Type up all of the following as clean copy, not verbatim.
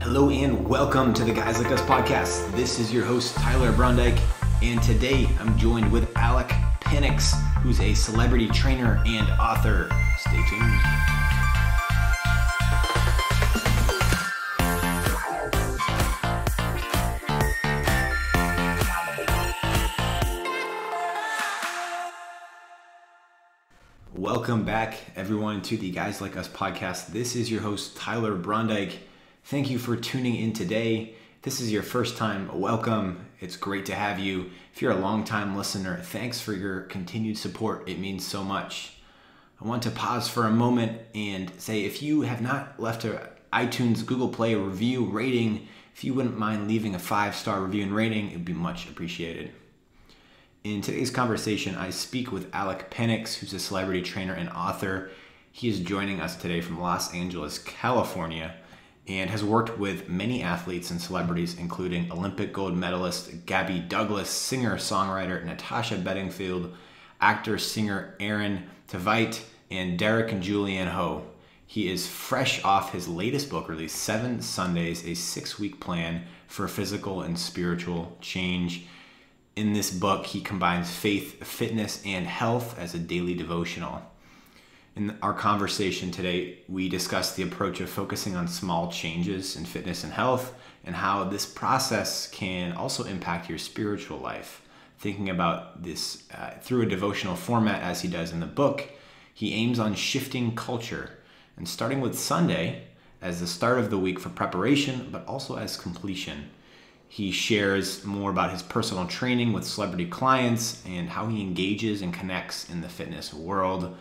Hello and welcome to the Guys Like Us podcast. This is your host, Tyler Brondike, and today I'm joined with Alec Penix, who's a celebrity trainer and author. Stay tuned. Welcome back, everyone, to the Guys Like Us podcast. This is your host, Tyler Brondike. Thank you for tuning in today. If this is your first time, welcome. It's great to have you. If you're a longtime listener, thanks for your continued support. It means so much. I want to pause for a moment and say, if you have not left an iTunes, Google Play review rating, if you wouldn't mind leaving a 5-star review and rating, it would be much appreciated. In today's conversation, I speak with Alec Penix, who's a celebrity trainer and author. He is joining us today from Los Angeles, California, and has worked with many athletes and celebrities, including Olympic gold medalist Gabby Douglas, singer-songwriter Natasha Bedingfield, actor-singer Aaron Tveit, and Derek and Julianne Ho. He is fresh off his latest book release, 7 Sundays, a 6-week plan for physical and spiritual change. In this book, he combines faith, fitness, and health as a daily devotional. In our conversation today, we discuss the approach of focusing on small changes in fitness and health and how this process can also impact your spiritual life. Thinking about this through a devotional format as he does in the book, he aims on shifting culture and starting with Sunday as the start of the week for preparation, but also as completion. He shares more about his personal training with celebrity clients and how he engages and connects in the fitness world.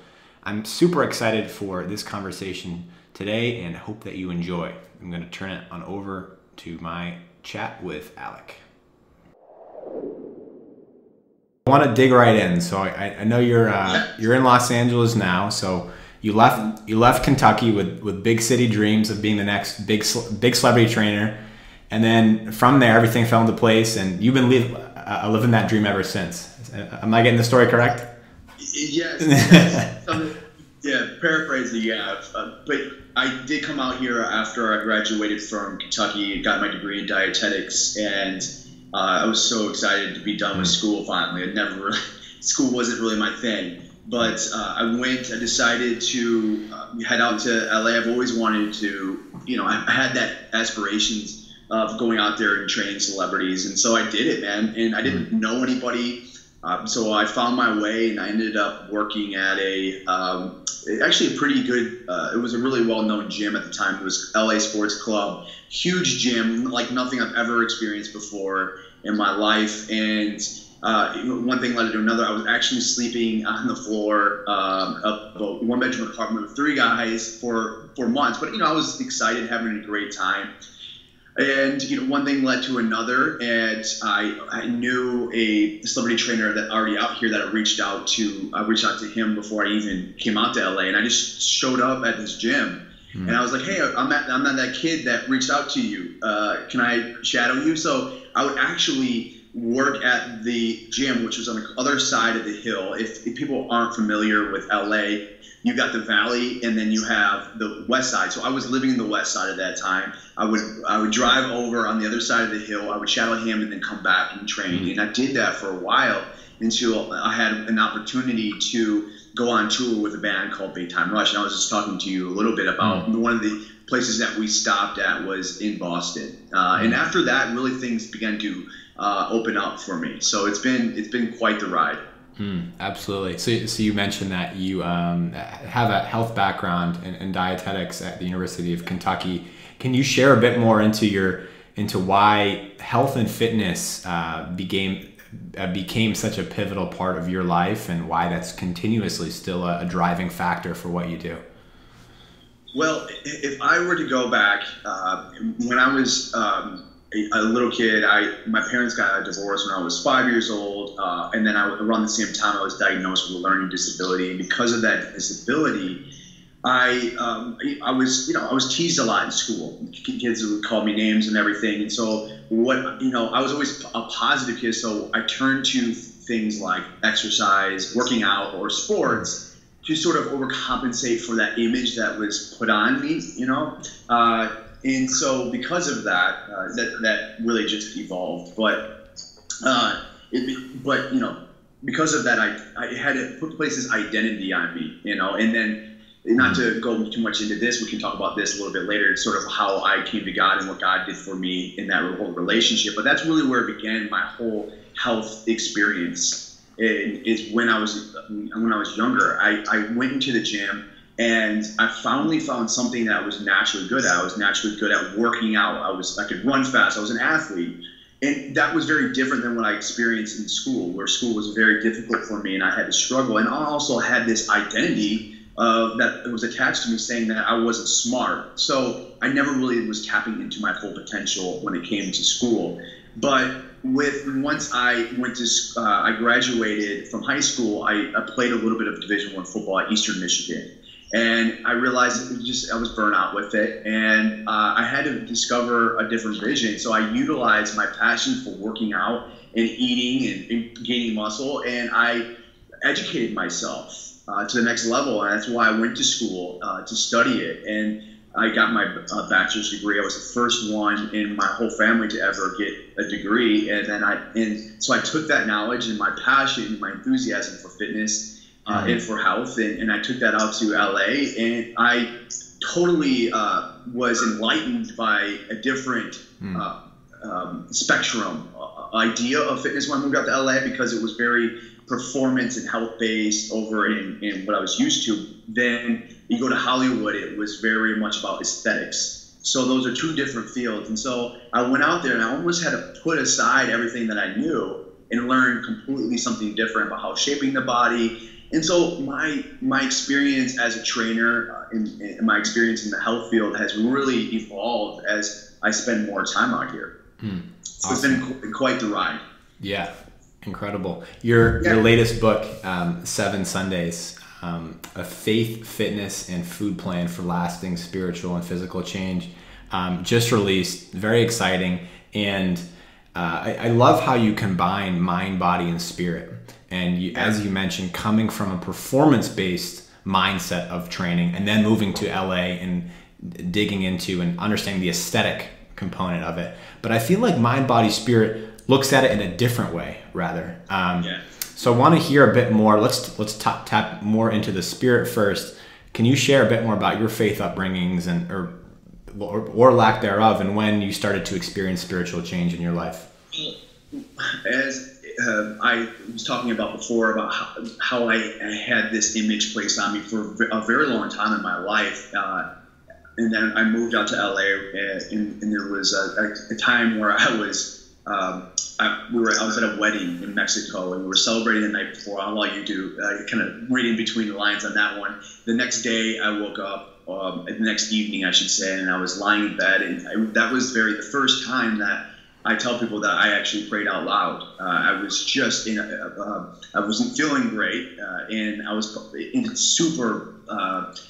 I'm super excited for this conversation today and hope that you enjoy. I'm going to turn it on over to my chat with Alec. I want to dig right in. So I know you're in Los Angeles now. So you left Kentucky with big city dreams of being the next big celebrity trainer, and then from there everything fell into place, and you've been living that dream ever since. Am I getting the story correct? Yes. Yeah, paraphrasing, yeah. But I did come out here after I graduated from Kentucky, got my degree in dietetics, and I was so excited to be done with school finally. School wasn't really my thing. But I decided to head out to LA. I've always wanted to, I had that aspirations of going out there and training celebrities. And so I did it, man. And I didn't know anybody. So I found my way, and I ended up working at actually a pretty good, it was a really well-known gym at the time. It was LA Sports Club, huge gym, like nothing I've ever experienced before in my life. And one thing led to another. I was actually sleeping on the floor of a one-bedroom apartment with 3 guys for months. But, I was excited, having a great time. And one thing led to another, and I knew a celebrity trainer that already out here that I reached out to him before I even came out to LA, and I just showed up at this gym, and I was like, hey, I'm not that kid that reached out to you. Can I shadow you? So I would actually work at the gym, which was on the other side of the hill. If people aren't familiar with LA, you got the valley, and then you have the west side. So I was living in the west side at that time. I would drive over on the other side of the hill. I would shadow him and then come back and train. And I did that for a while until I had an opportunity to go on tour with a band called Big Time Rush. And I was just talking to you a little bit about one of the places that we stopped at was in Boston. And after that, really things began to open up for me. So it's been quite the ride. Absolutely. So you mentioned that you have a health background in dietetics at the University of Kentucky. Can you share a bit more into why health and fitness became such a pivotal part of your life, and why that's continuously still a driving factor for what you do? Well, if I were to go back, when I was a little kid, my parents got a divorce when I was 5 years old, and then around the same time I was diagnosed with a learning disability. And because of that disability, I was teased a lot in school. Kids would call me names and everything. And so I was always a positive kid. So I turned to things like exercise, working out, or sports to sort of overcompensate for that image that was put on me. and so because of that, that really just evolved. But because of that, I had to place this identity on me, and then not to go too much into this, we can talk about this a little bit later, sort of how I came to God and what God did for me in that whole relationship. But that's really where it began, my whole health experience. Is when I was younger. I went into the gym and I finally found something that I was naturally good at. I was naturally good at working out. I could run fast. I was an athlete. And that was very different than what I experienced in school, where school was very difficult for me and I had to struggle. And I also had this identity that was attached to me saying that I wasn't smart. So I never really was tapping into my full potential when it came to school. But once I I graduated from high school, I played a little bit of Division I football at Eastern Michigan. And I realized I was burnt out with it, and I had to discover a different vision. So I utilized my passion for working out and eating and gaining muscle, and I educated myself to the next level. And that's why I went to school to study it. And I got my bachelor's degree. I was the first one in my whole family to ever get a degree. And so I took that knowledge and my passion and my enthusiasm for fitness and for health, and I took that out to LA, and I totally was enlightened by a different spectrum idea of fitness when I moved out to LA, because it was very performance and health based over in what I was used to. Then you go to Hollywood, it was very much about aesthetics. So those are two different fields. And so I went out there and I almost had to put aside everything that I knew and learn completely something different about how shaping the body. And so my experience as a trainer and my experience in the health field has really evolved as I spend more time out here. So awesome. It's been quite the ride. Yeah, incredible. Your latest book, 7 Sundays, a faith, fitness, and food plan for lasting spiritual and physical change, just released. Very exciting. And I love how you combine mind, body, and spirit. And as you mentioned, coming from a performance-based mindset of training and then moving to LA and digging into and understanding the aesthetic component of it. But I feel like mind, body, spirit looks at it in a different way, rather. So I want to hear a bit more. Let's tap more into the spirit first. Can you share a bit more about your faith upbringings and or lack thereof, and when you started to experience spiritual change in your life? As I was talking about before, about how I had this image placed on me for a very long time in my life. And then I moved out to LA, and there was a time where I was at a wedding in Mexico, and we were celebrating the night before. I'll let you do kind of reading between the lines on that one. The next day I woke up, the next evening I should say, and I was lying in bed, and that was the first time that I tell people that I actually prayed out loud. I was just I wasn't feeling great, and I was in a super,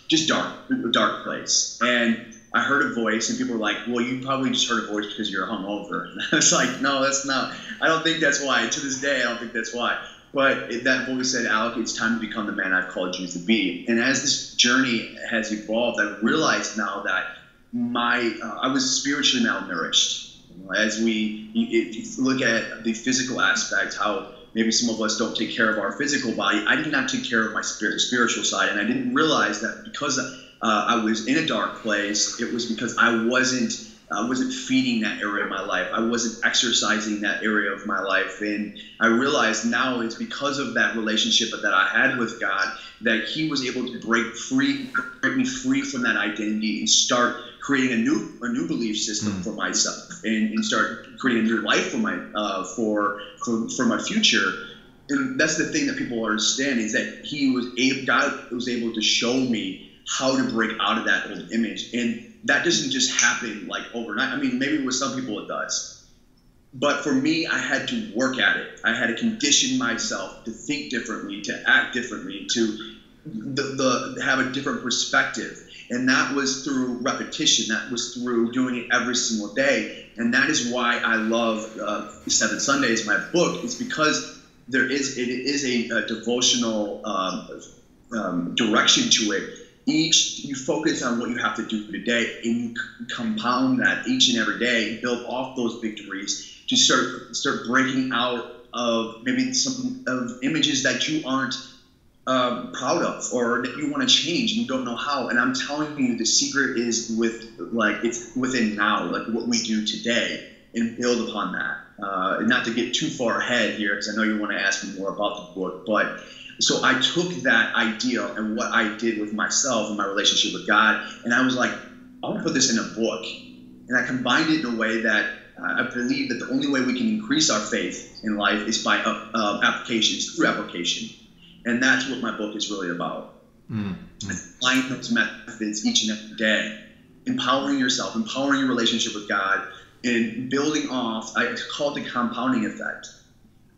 just dark place. And I heard a voice, and people were like, well, you probably just heard a voice because you're hungover. And I was like, no, that's not. I don't think that's why. To this day, I don't think that's why. But that voice said, Alec, it's time to become the man I've called you to be. And as this journey has evolved, I realized now that I was spiritually malnourished. As if you look at the physical aspect, how maybe some of us don't take care of our physical body, I did not take care of my spiritual side. And I didn't realize that because I was in a dark place, it was because I wasn't feeding that area of my life. I wasn't exercising that area of my life. And I realized now it's because of that relationship that I had with God that He was able to break me free from that identity and start creating a new belief system for myself and start creating a new life for my future. And that's the thing that people understand, is that God was able to show me how to break out of that old image. And that doesn't just happen like overnight. I mean, maybe with some people it does. But for me, I had to work at it. I had to condition myself to think differently, to act differently, to have a different perspective. And that was through repetition. That was through doing it every single day. And that is why I love 7 Sundays, my book. It's because it is a devotional direction to it. you focus on what you have to do today, and you compound that each and every day, and build off those victories to start breaking out of maybe some of images that you aren't proud of, or that you want to change and you don't know how. And I'm telling you, the secret is it's within now, like what we do today, and build upon that. Not to get too far ahead here, because I know you want to ask me more about the book, but so I took that idea and what I did with myself and my relationship with God, and I was like, I want to put this in a book. And I combined it in a way that I believe that the only way we can increase our faith in life is by applications, through application. And that's what my book is really about. Applying those methods each and every day, empowering yourself, empowering your relationship with God, and building off, I call it the compounding effect,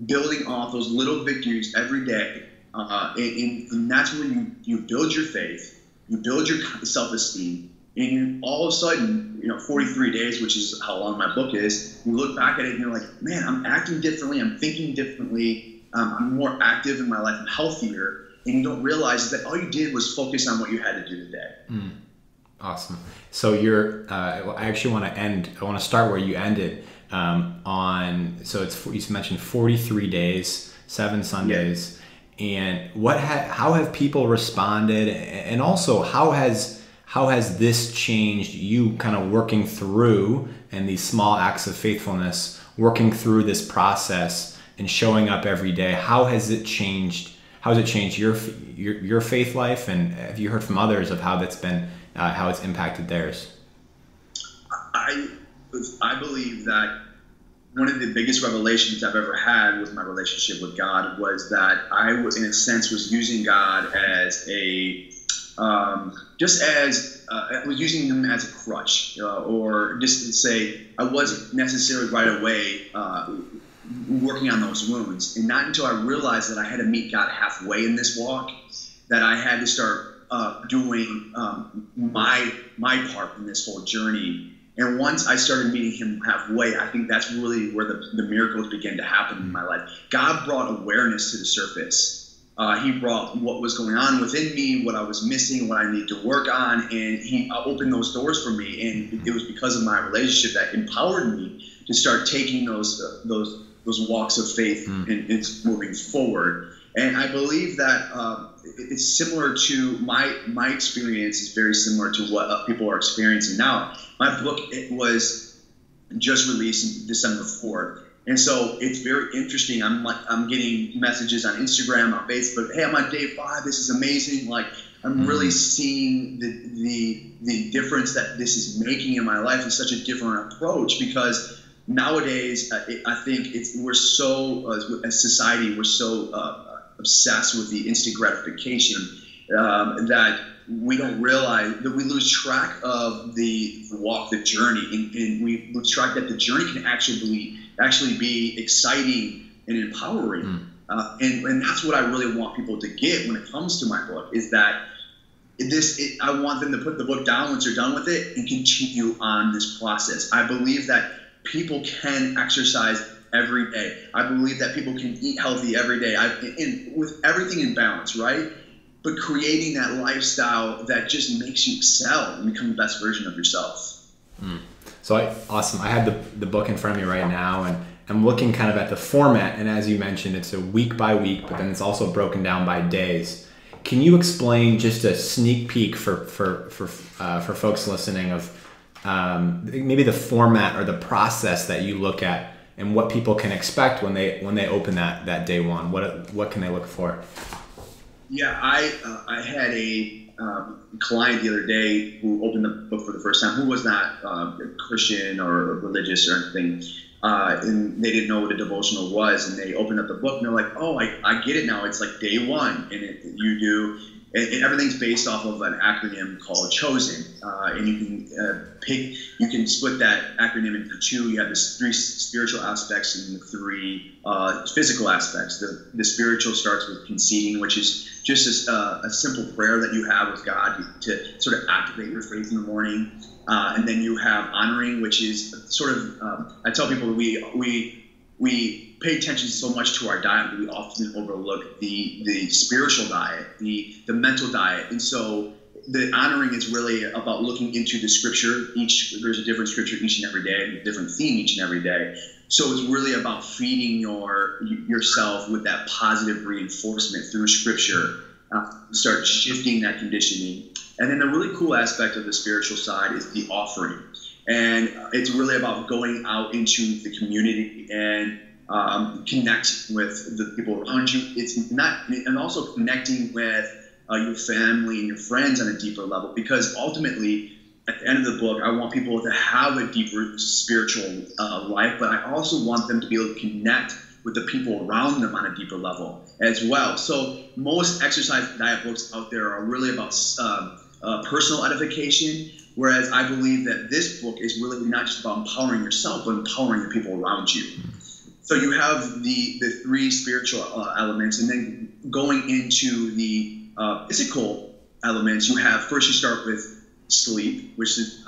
building off those little victories every day. And that's when you build your faith, you build your self-esteem, and all of a sudden, 43 days, which is how long my book is, you look back at it and you're like, man, I'm acting differently, I'm thinking differently, I'm more active in my life, I'm healthier, and you don't realize that all you did was focus on what you had to do today. Awesome. So I actually want to start where you ended so you mentioned 43 days, 7 Sundays. Yeah. And how have people responded, and also how has this changed you kind of working through, and these small acts of faithfulness, working through this process and showing up every day? How has it changed your faith life, and have you heard from others of how that's been, how it's impacted theirs? I believe that one of the biggest revelations I've ever had with my relationship with God was that I was, in a sense, was using God as I was using him as a crutch, or just to say I wasn't necessarily right away working on those wounds. And not until I realized that I had to meet God halfway in this walk, that I had to start doing my part in this whole journey. And once I started meeting him halfway, I think that's really where the miracles began to happen in my life. God brought awareness to the surface. He brought what was going on within me, what I was missing, what I needed to work on, and he opened those doors for me. And it was because of my relationship that empowered me to start taking those walks of faith and it's moving forward. And I believe that it's similar to my experience is very similar to what people are experiencing now. My book, it was just released December 4th. And so it's very interesting. I'm getting messages on Instagram, on Facebook. Hey, I'm on day 5. This is amazing. Like, I'm really seeing the difference that this is making in my life. It's such a different approach, because nowadays I think we're so, as society, we're so obsessed with the instant gratification that we don't realize that we lose track of the walk, the journey, and we lose track that the journey can actually be exciting and empowering. And that's what I really want people to get when it comes to my book, is that I want them to put the book down once they're done with it and continue on this process. I believe that people can exercise every day. I believe that people can eat healthy every day, and with everything in balance, right? But creating that lifestyle that just makes you excel and become the best version of yourself. Awesome. I have the book in front of me right now, and I'm looking kind of at the format. And as you mentioned, it's a week by week, but then it's also broken down by days. Can you explain just a sneak peek for folks listening of maybe the format or the process that you look at, and what people can expect when they open that day one? What can they look for? Yeah, I had a client the other day who opened the book for the first time, who was not Christian or religious or anything, and they didn't know what a devotional was, and they opened up the book and they're like, oh, I get it now. It's like day 1, and everything's based off of an acronym called CHOSEN, and you can split that acronym into 2. You have the 3 spiritual aspects and the 3 physical aspects. The spiritual starts with conceding, which is just a simple prayer that you have with God to sort of activate your faith in the morning. And then you have honoring, which is sort of, I tell people we pay attention so much to our diet that we often overlook the spiritual diet, the mental diet. And so the honoring is really about looking into the scripture. There's a different scripture each and every day, a different theme each and every day. So it's really about feeding yourself with that positive reinforcement through scripture. Start shifting that conditioning. And then the really cool aspect of the spiritual side is the offering. And it's really about going out into the community and connect with the people around you. It's not, and also connecting with your family and your friends on a deeper level, because ultimately at the end of the book, I want people to have a deeper spiritual life, but I also want them to be able to connect with the people around them on a deeper level as well. So most exercise diet books out there are really about personal edification, whereas I believe that this book is really not just about empowering yourself, but empowering the people around you. So you have the three spiritual elements, and then going into the physical elements, you start with sleep, which is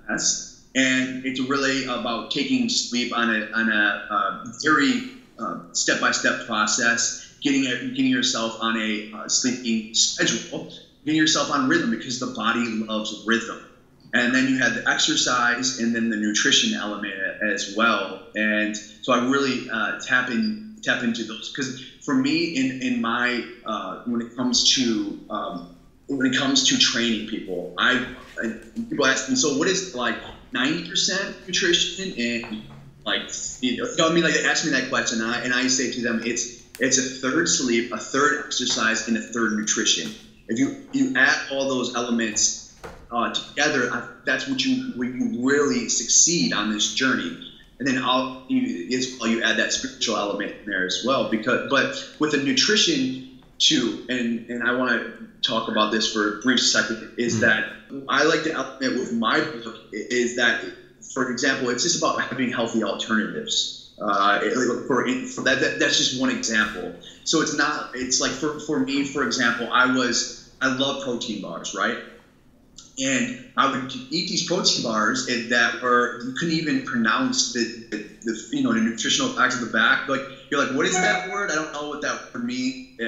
S, and it's really about taking sleep on a very step-by-step process, getting yourself on a sleeping schedule, getting yourself on rhythm, because the body loves rhythm. And then you had the exercise and then the nutrition element as well. And so I really tap into those, because for me, in my when it comes to training people, people ask me, so what is like 90% nutrition and like, I mean, like they ask me that question, and I say to them, it's a third sleep, a third exercise, and a third nutrition. If you add all those elements together, that's when you really succeed on this journey. And then you add that spiritual element in there as well. But with the nutrition too, and I want to talk about this for a brief second, is that I like the element with my book is that, for example, it's just about having healthy alternatives. That's just one example. So it's like for me, for example, I love protein bars, right? And I would eat these protein bars that you couldn't even pronounce the nutritional facts at the back. Like, you're like, what is that word? I don't know what that word means.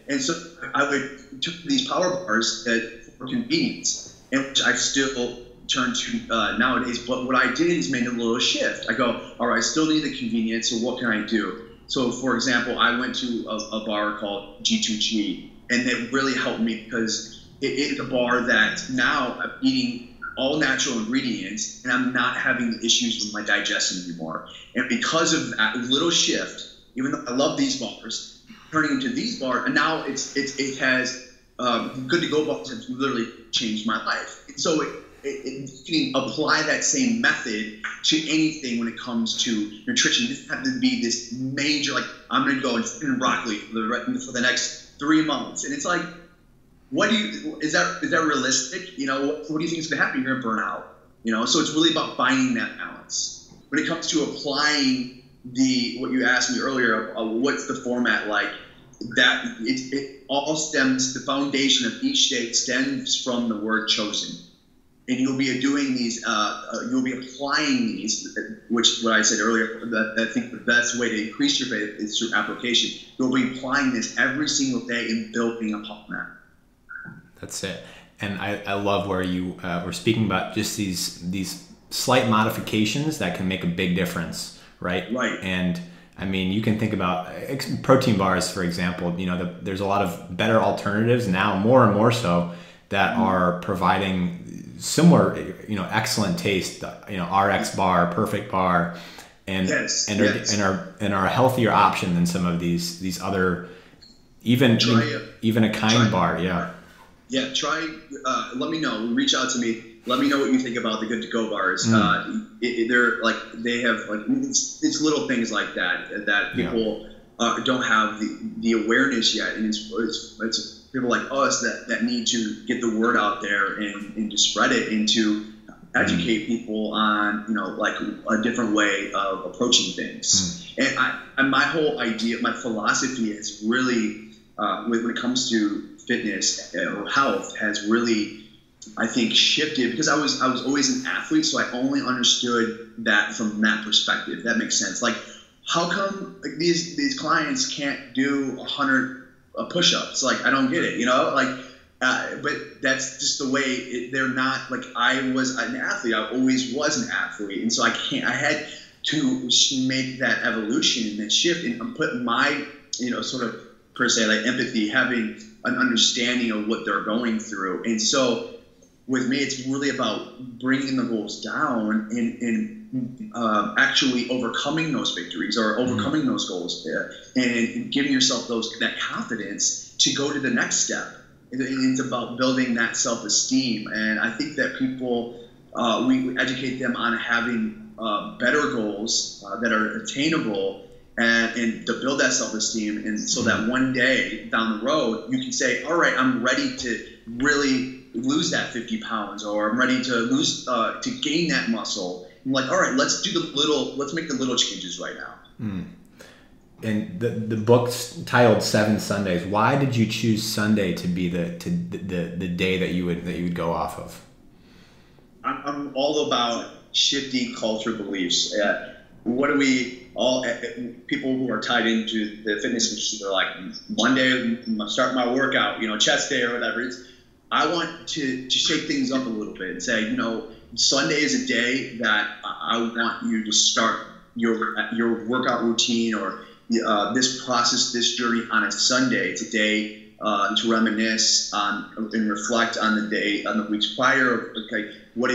And so I would take these power bars for convenience, and which I still turn to nowadays. But what I did is made a little shift. I go, all right, I still need the convenience, so what can I do? So, for example, I went to a bar called G2G, and it really helped me because it's a bar that now I'm eating all natural ingredients, and I'm not having the issues with my digestion anymore. And because of that little shift, even though I love these bars, turning into these bars, and now it has Good to Go bars have literally changed my life. And so you can apply that same method to anything when it comes to nutrition. It doesn't have to be this major, like, I'm going to go and eat broccoli for the next 3 months. And it's like, is that realistic? What do you think is going to happen? You're going to burn out. So it's really about finding that balance. When it comes to applying what you asked me earlier, what's the format like? That it all stems, the foundation of each day stems from the word chosen. And you'll be doing these, you'll be applying these, which what I said earlier, that I think the best way to increase your faith is through application. You'll be applying this every single day and building upon that. That's it. And I love where you were speaking about just these slight modifications that can make a big difference, right? Right. And I mean, you can think about protein bars, for example. There's a lot of better alternatives now, more and more so, that are providing similar, excellent taste. RX bar, Perfect bar, and are a healthier option than some of these other, even a Kind bar. Yeah. Yeah, try. Let me know. Reach out to me. Let me know what you think about the Good to Go bars. They're like, they have like it's little things like that people don't have the awareness yet, and it's people like us that need to get the word out there and to spread it and to educate people on like a different way of approaching things. And my whole idea, my philosophy is really when it comes to fitness or health has really, I think, shifted, because I was always an athlete, so I only understood that from that perspective. That makes sense. Like, how come these clients can't do 100 push-ups? Like, I don't get it. Like, But that's just the way they're not like I was an athlete. I always was an athlete, and so I had to make that evolution and that shift and put my sort of per se like empathy, having an understanding of what they're going through. And so with me, it's really about bringing the goals down and actually overcoming those victories or overcoming those goals and giving yourself that confidence to go to the next step. It's about building that self-esteem, and I think that people, we educate them on having better goals that are attainable, and to build that self-esteem, and so that one day down the road you can say, all right, I'm ready to really lose that 50 pounds, or I'm ready to lose to gain that muscle. I'm like, all right, let's make the little changes right now. And the book's titled 7 Sundays. Why did you choose Sunday to be the day that you would go off of? I'm all about shifting culture beliefs. What do we all people who are tied into the fitness industry? They're like, Monday I'm gonna start my workout, chest day or whatever. I want to shake things up a little bit and say, Sunday is a day that I want you to start your workout routine or this process, this journey on a Sunday. It's a day to reminisce on and reflect on the weeks prior. Okay, what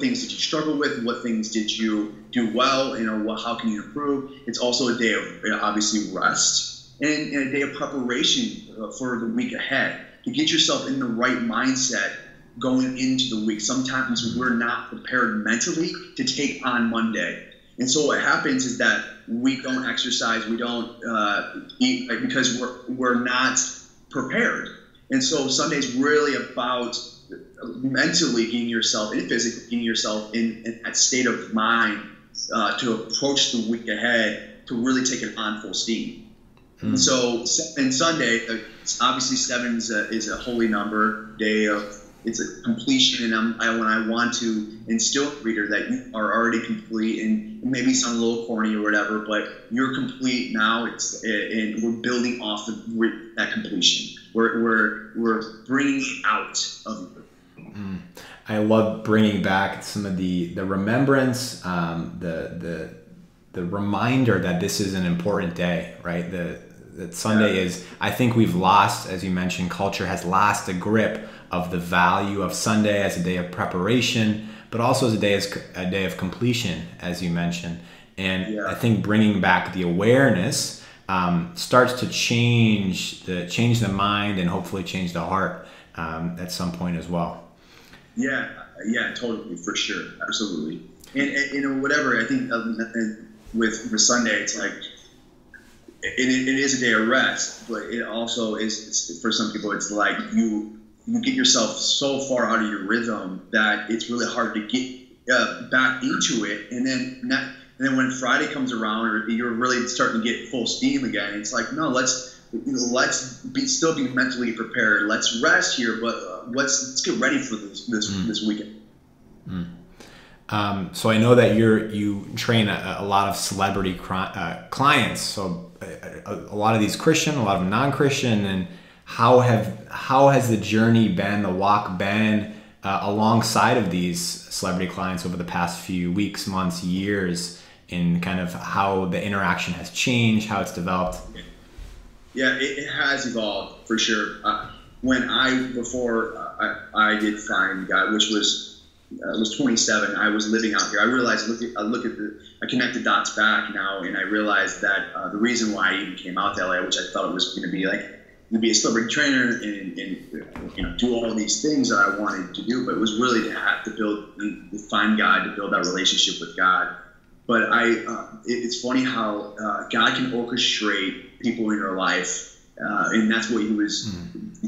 things did you struggle with? What things did you do well? How can you improve? It's also a day of obviously rest and a day of preparation for the week ahead, to get yourself in the right mindset going into the week. Sometimes we're not prepared mentally to take on Monday. And so what happens is that we don't exercise, we don't eat, right, because we're not prepared. And so Sunday's really about mentally getting yourself and physically getting yourself in that state of mind to approach the week ahead, to really take it on full steam. And so, and Sunday, obviously 7 is a holy number, day of, it's a completion, and when I want to instill in the reader that you are already complete, and maybe sound a little corny or whatever, but you're complete now. And we're building off that completion. We're bringing it out of you. I love bringing back some of the remembrance, the reminder that this is an important day, right? That Sunday is, I think we've lost, as you mentioned, culture has lost a grip of the value of Sunday as a day of preparation, but also as a day of completion, as you mentioned. And I think bringing back the awareness starts to change the mind and hopefully change the heart at some point as well. Yeah, totally, for sure, absolutely. And whatever, I think with Sunday, it's like, it is a day of rest, but it also is, for some people, it's like you get yourself so far out of your rhythm that it's really hard to get back into it. And then when Friday comes around, or you're really starting to get full steam again, it's like, no, let's still be mentally prepared. Let's rest here, but let's get ready for this weekend. So I know that you train a lot of celebrity clients. So a lot of these Christian, a lot of them non-Christian, and how has the journey been, the walk been alongside of these celebrity clients over the past few weeks, months, years, in kind of how the interaction has changed, how it's developed? Yeah, it has evolved for sure. Before I did find God, which was 27. I was living out here. I realized, I connect the dots back now, and I realized that the reason why I even came out to LA, which I thought it was going to be like, to be a celebrity trainer and do all these things that I wanted to do, but it was really to have to find God, to build that relationship with God. But it's funny how God can orchestrate people in your life, and that's what He was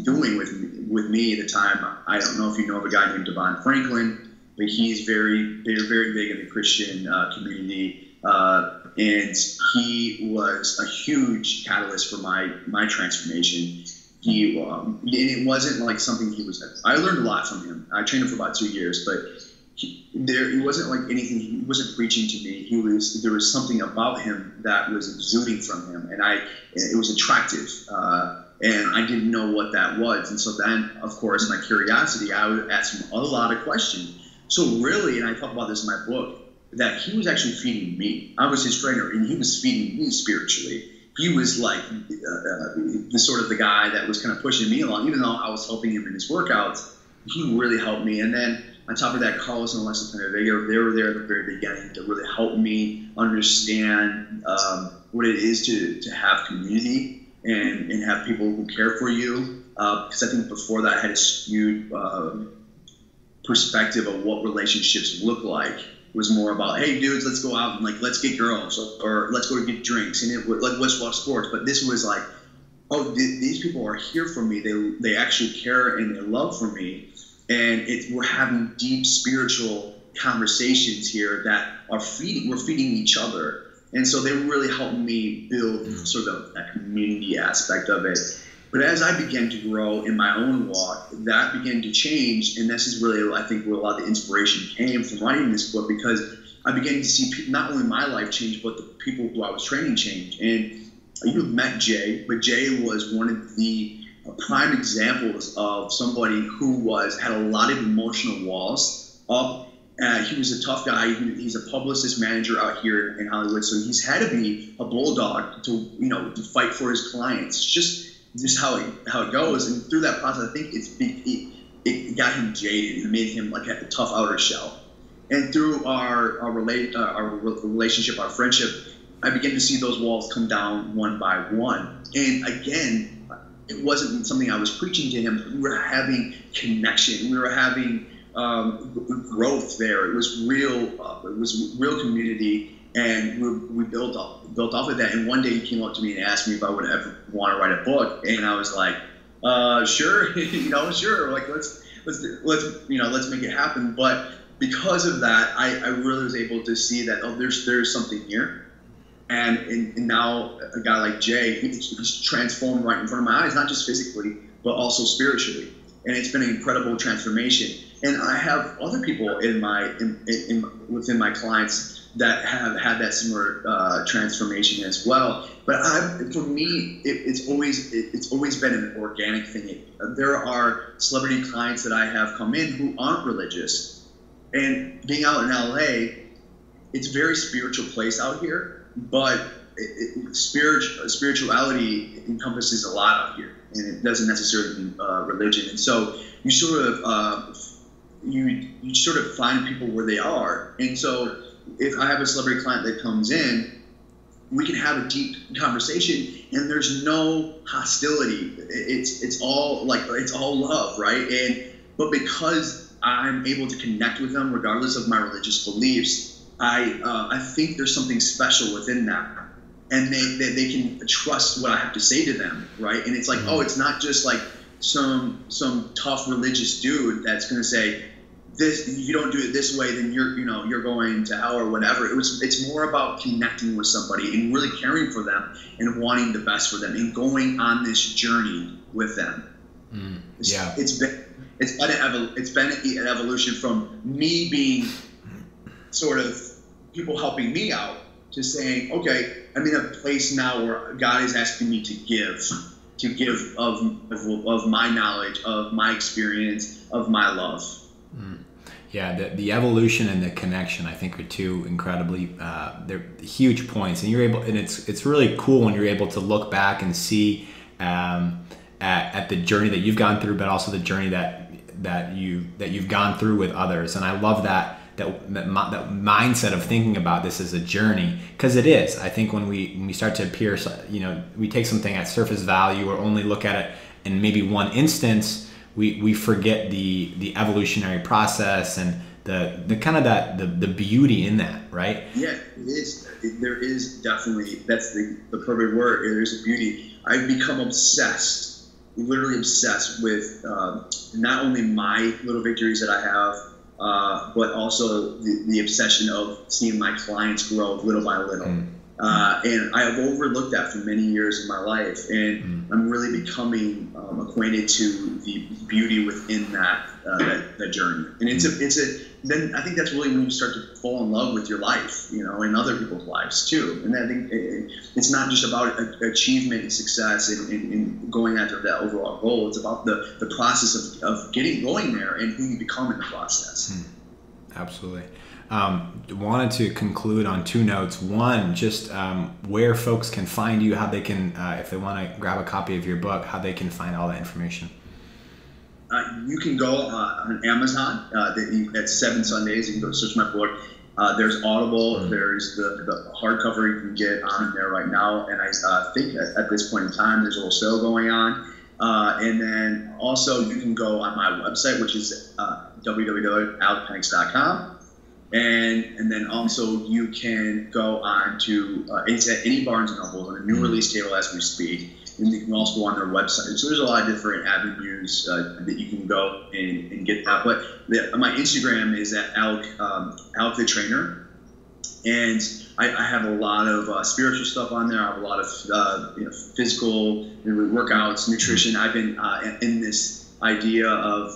doing with me at the time. I don't know if you know of a guy named Devon Franklin, but he's very big in the Christian community, and he was a huge catalyst for my transformation. And it wasn't like something I learned a lot from him. I trained him for about 2 years, but it wasn't like anything. He wasn't preaching to me. There was something about him that was exuding from him, and it was attractive. and I didn't know what that was. And so then, of course, my curiosity, I would ask him a lot of questions. So really, and I talk about this in my book, that he was actually feeding me. I was his trainer, and he was feeding me spiritually. He was like the sort of the guy that was kind of pushing me along, even though I was helping him in his workouts. He really helped me. And then on top of that, Carlos and Alessa Penavega, they were there at the very beginning to really help me understand what it is to have community and have people who care for you. Because I think before that I had a skewed perspective of what relationships look like. It was more about, hey dudes, let's go out and like let's get girls, or let's go to get drinks, and let's watch sports. But this was like, oh, these people are here for me. They actually care and they love for me, and we're having deep spiritual conversations here that we're feeding each other. And so they really helped me build sort of that community aspect of it. But as I began to grow in my own walk, that began to change. And this is really, I think, where a lot of the inspiration came from writing this book, because I began to see not only my life change, but the people who I was training change. And you've met Jay, but Jay was one of the prime examples of somebody who had a lot of emotional walls up. He was a tough guy. He's a publicist manager out here in Hollywood, so he's had to be a bulldog to fight for his clients. Just how it goes, and through that process, I think it got him jaded and made him like a tough outer shell. And through our relationship, our friendship, I began to see those walls come down one by one. And again, it wasn't something I was preaching to him. We were having connection. We were having growth there. It was real. It was real community, and we built off of that. And one day he came up to me and asked me if I would ever want to write a book, and I was like, sure, sure. Like let's make it happen. But because of that, I really was able to see that there's something here, and now a guy like Jay, he's transformed right in front of my eyes, not just physically but also spiritually, and it's been an incredible transformation. And I have other people within my clients that have had that similar transformation as well. But for me, it's always been an organic thing. There are celebrity clients that I have come in who aren't religious, and being out in LA, it's a very spiritual place out here. But spirituality encompasses a lot out here, and it doesn't necessarily mean religion. And so you sort of you sort of find people where they are. And so if I have a celebrity client that comes in, we can have a deep conversation, and there's no hostility. It's all love, right? But because I'm able to connect with them regardless of my religious beliefs, I think there's something special within that, and they can trust what I have to say to them, right? And it's like, oh, it's not just like some tough religious dude that's going to say, this, if you don't do it this way, then you're going to hell or whatever. It's more about connecting with somebody and really caring for them and wanting the best for them and going on this journey with them. It's been an evolution from me being sort of people helping me out to saying, okay, I'm in a place now where God is asking me to give of my knowledge, of my experience, of my love. Yeah, the evolution and the connection, I think, are two incredibly they're huge points, and it's really cool when you're able to look back and see at the journey that you've gone through, but also the journey that you've gone through with others. And I love that mindset of thinking about this as a journey, because it is. I think when we start to appear, we take something at surface value or only look at it in maybe one instance, we forget the evolutionary process and the kind of the beauty in that, right? Yeah, it is. There is definitely, that's the perfect word. There's a beauty. I've become obsessed, literally obsessed with not only my little victories that I have, but also the obsession of seeing my clients grow little by little. And I have overlooked that for many years in my life, and I'm really becoming acquainted to the beauty within that journey. And then I think that's really when you start to fall in love with your life, and other people's lives too. And I think it's not just about achievement and success and going after that overall goal. It's about the process of going there and who you become in the process. Absolutely. Wanted to conclude on two notes. One, just where folks can find you, how they can, if they want to grab a copy of your book, how they can find all that information. You can go on Amazon. At 7 Sundays. You can go search my book. There's Audible. There's the hardcover you can get on there right now. And I think at this point in time, there's a little sale going on. And then also you can go on my website, which is www.alecpenix.com. And then also you can go on to it's at any Barnes & Noble on a new release table as we speak. And you can also go on their website. So there's a lot of different avenues that you can go and get that. But my Instagram is at Alec the Trainer. And I have a lot of spiritual stuff on there. I have a lot of physical workouts, nutrition. I've been in this idea of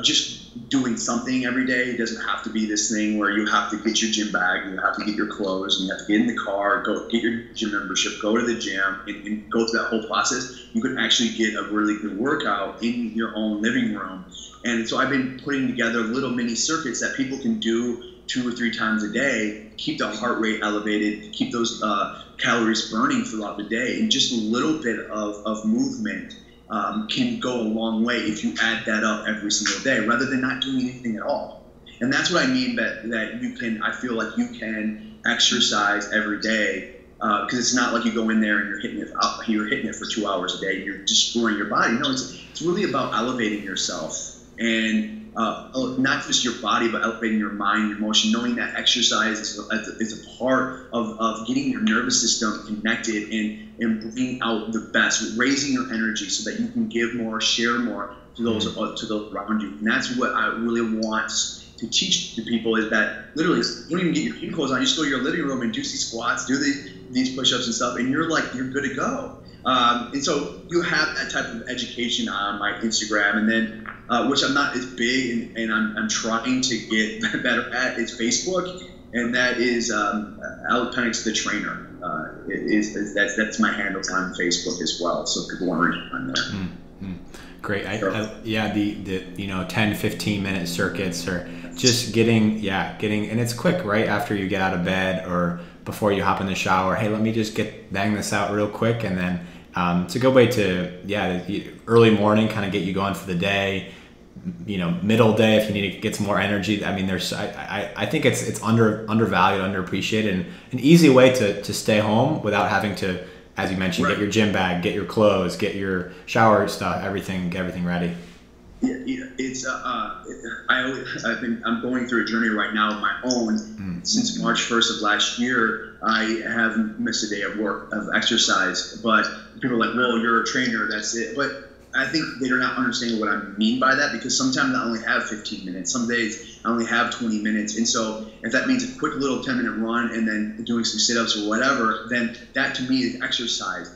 just doing something every day. It doesn't have to be this thing where you have to get your gym bag, you have to get your clothes, and you have to get in the car, go get your gym membership, go to the gym, and go through that whole process. You can actually get a really good workout in your own living room. And so I've been putting together little mini circuits that people can do 2 or 3 times a day, keep the heart rate elevated, keep those calories burning throughout the day, and just a little bit of movement can go a long way if you add that up every single day rather than not doing anything at all. And that's what I mean that you can, I feel like you can exercise every day because it's not like you go in there and you're hitting it for 2 hours a day and you're destroying your body. No, it's really about elevating yourself and not just your body, but elevating your mind, your emotion, knowing that exercise is a part of getting your nervous system connected and bringing out the best, raising your energy so that you can give more, share more to those around you. And that's what I really want to teach to people is that literally you don't even get your gym clothes on. You just go to your living room and do these squats, do these push-ups and stuff, and you're good to go. And so you have that type of education on my Instagram, and then which I'm not as big and I'm trying to get better at is Facebook, and that is Alec Penix the Trainer. That's my handle on Facebook as well, so people want to reach on there. Mm-hmm. Great. The 10-15 minute circuits are just getting and it's quick right after you get out of bed or before you hop in the shower. Hey, let me just bang this out real quick, and then it's a good way to early morning kind of get you going for the day. Middle day if you need to get some more energy. I mean, I think it's undervalued, underappreciated, and an easy way to stay home without having to, as you mentioned, get your gym bag, get your clothes, get your shower stuff, everything ready. Yeah, it's I'm going through a journey right now of my own. Since March 1st of last year, I haven't missed a day of work, of exercise. But people are like, well, you're a trainer, that's it. But I think they're not understanding what I mean by that, because sometimes I only have 15 minutes. Some days I only have 20 minutes. And so if that means a quick little 10-minute run and then doing some sit-ups or whatever, then that to me is exercise.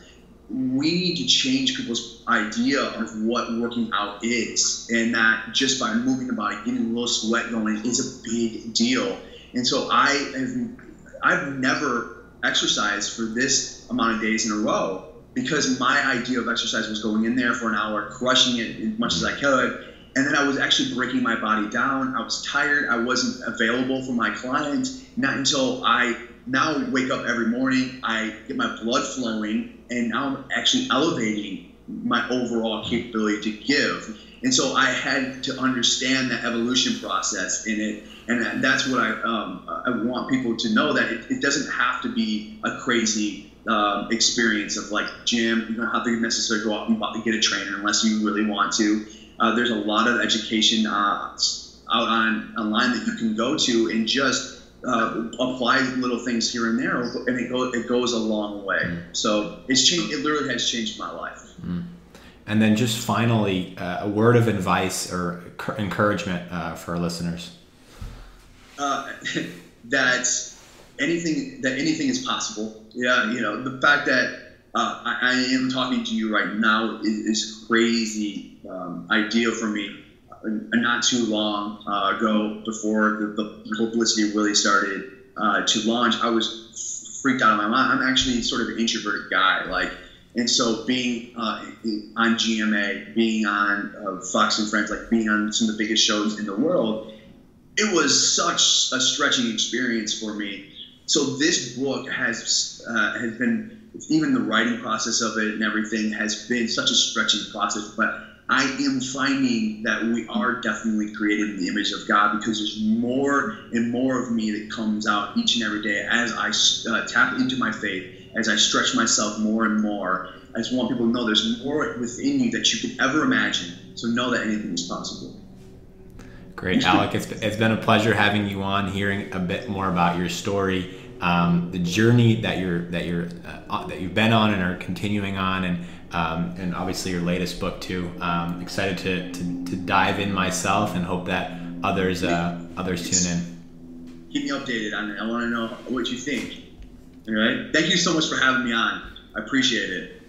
We need to change people's idea of what working out is, and that just by moving the body, getting a little sweat going is a big deal. And so I've never exercised for this amount of days in a row, because my idea of exercise was going in there for an hour, crushing it as much as I could, and then I was actually breaking my body down. I was tired. I wasn't available for my clients. Not until I now wake up every morning, I get my blood flowing, and now I'm actually elevating my overall capability to give. And so I had to understand the evolution process in it, and that's what I want people to know, that it doesn't have to be a crazy experience of like gym. You don't have to necessarily go out and get a trainer unless you really want to. There's a lot of education out online that you can go to and just apply little things here and there, and it goes a long way. So it's changed. It literally has changed my life. And then just finally, a word of advice or encouragement for our listeners. That anything is possible. Yeah, the fact that I am talking to you right now is crazy idea for me. not too long ago, before the publicity really started to launch, I was freaked out of my mind. I'm actually sort of an introverted guy, like, and so being on GMA, being on Fox and Friends, like being on some of the biggest shows in the world, it was such a stretching experience for me. So this book has been, even the writing process of it and everything has been such a stretching process, but I am finding that we are definitely created in the image of God, because there's more and more of me that comes out each and every day as I tap into my faith, as I stretch myself more and more. I just want people to know there's more within you that you could ever imagine. So know that anything is possible. Great, Alec. It's been a pleasure having you on, hearing a bit more about your story, the journey that you've been on and are continuing on, and obviously your latest book too. Excited to dive in myself, and hope that others tune in. Keep me updated on it. I want to know what you think. All right. Thank you so much for having me on. I appreciate it.